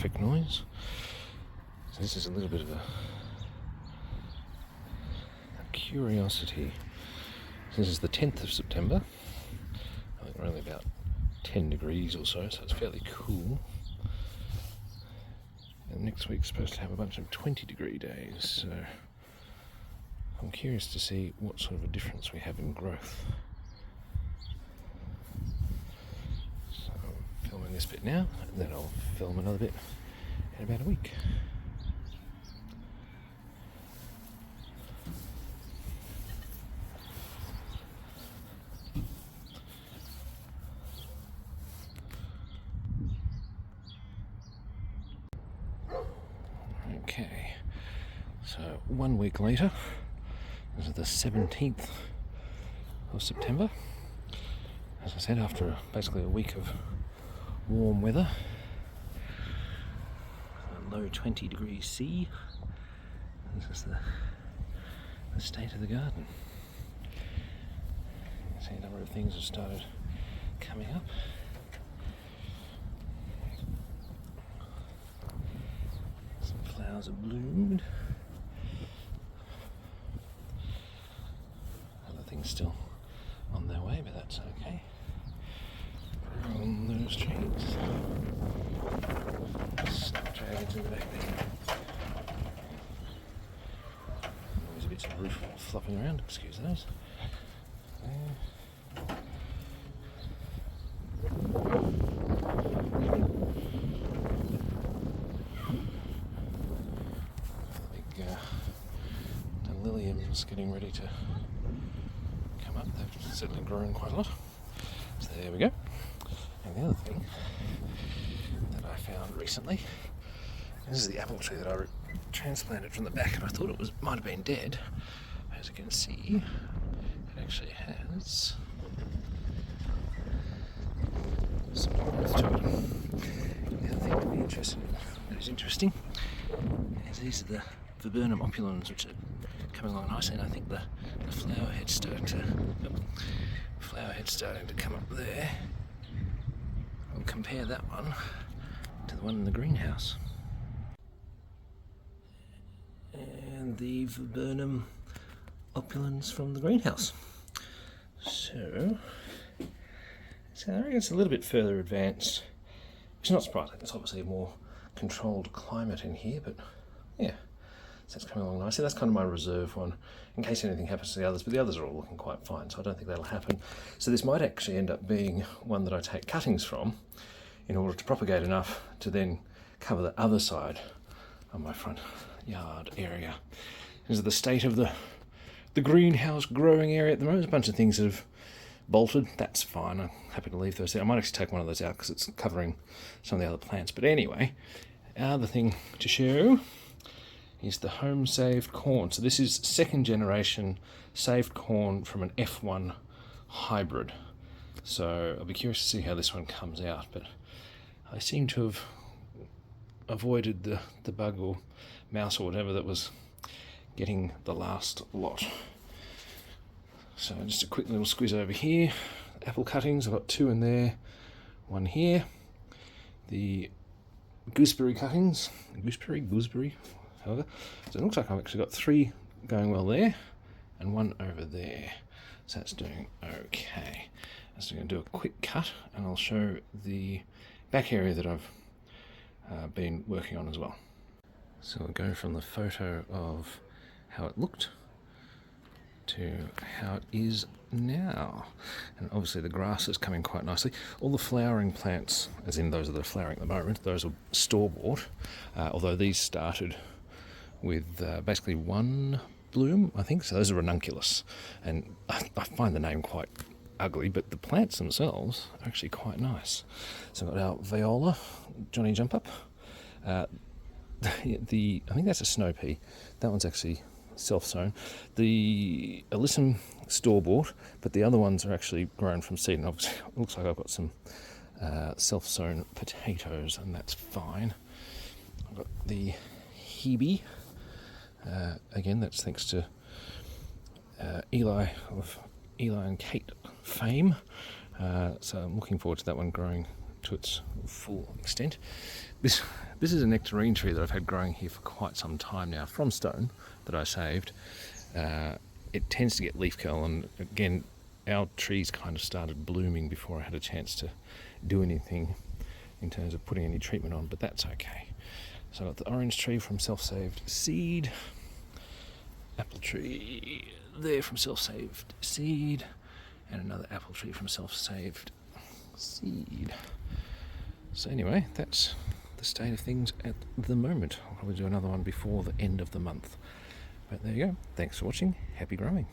traffic noise. So this is a little bit of a curiosity. This is the 10th of September. I think we're only about 10 degrees or so, so it's fairly cool. And next week's supposed to have a bunch of 20-degree days, so I'm curious to see what sort of a difference we have in growth. So I'm filming this bit now, and then I'll film another bit in about a week. Okay, so 1 week later, this is the 17th of September. As I said, after basically a week of warm weather, a low 20 degrees C, this is the state of the garden. You can see a number of things have started coming up. Flowers have bloomed. Other things still on their way, but that's okay. On those trees. Snapdragons in the back there. Always bits of roof flopping around, excuse those. Getting ready to come up. They've certainly grown quite a lot. So there we go. And the other thing that I found recently, this is the apple tree that I transplanted from the back, and I thought it might have been dead. As you can see, it actually has some growth to it. The other thing to be interested in, that is interesting, is these are the viburnum opulans, which are coming along nicely, and I think the flower head's starting to come up there. I'll compare that one to the one in the greenhouse. And the viburnum opulans from the greenhouse. So I reckon it's a little bit further advanced, which is not surprising. It's obviously a more controlled climate in here, but yeah. So that's coming along nicely. That's kind of my reserve one, in case anything happens to the others, but the others are all looking quite fine, so I don't think that'll happen. So this might actually end up being one that I take cuttings from in order to propagate enough to then cover the other side of my front yard area. This is the state of the greenhouse growing area at the moment. There's a bunch of things that have bolted. That's fine. I'm happy to leave those there. I might actually take one of those out because it's covering some of the other plants. But anyway, other thing to show is the home saved corn. So this is second generation saved corn from an F1 hybrid. So I'll be curious to see how this one comes out, but I seem to have avoided the bug or mouse or whatever that was getting the last lot. So just a quick little squiz over here. Apple cuttings, I've got 2 in there, 1 here. The gooseberry cuttings, gooseberry, however. So it looks like I've actually got 3 going well there and 1 over there. So that's doing okay. So I'm going to do a quick cut and I'll show the back area that I've been working on as well. So I'll go from the photo of how it looked to how it is now. And obviously the grass is coming quite nicely. All the flowering plants, as in those that are flowering at the moment, those are store-bought, although these started with basically 1 bloom, I think. So those are ranunculus, and I find the name quite ugly, but the plants themselves are actually quite nice. So I've got our viola, Johnny Jump Up. I think that's a snow pea. That one's actually self-sown. The alyssum store-bought, but the other ones are actually grown from seed, and obviously it looks like I've got some self-sown potatoes, and that's fine. I've got the hebe. Again, that's thanks to Eli of Eli and Kate fame. So I'm looking forward to that one growing to its full extent. This is a nectarine tree that I've had growing here for quite some time now, from stone that I saved. It tends to get leaf curl, and again, our trees kind of started blooming before I had a chance to do anything in terms of putting any treatment on, but that's okay. So I've got the orange tree from self-saved seed, apple tree there from self-saved seed, and another apple tree from self-saved seed. So anyway, that's the state of things at the moment. I'll probably do another one before the end of the month. But there you go. Thanks for watching. Happy growing.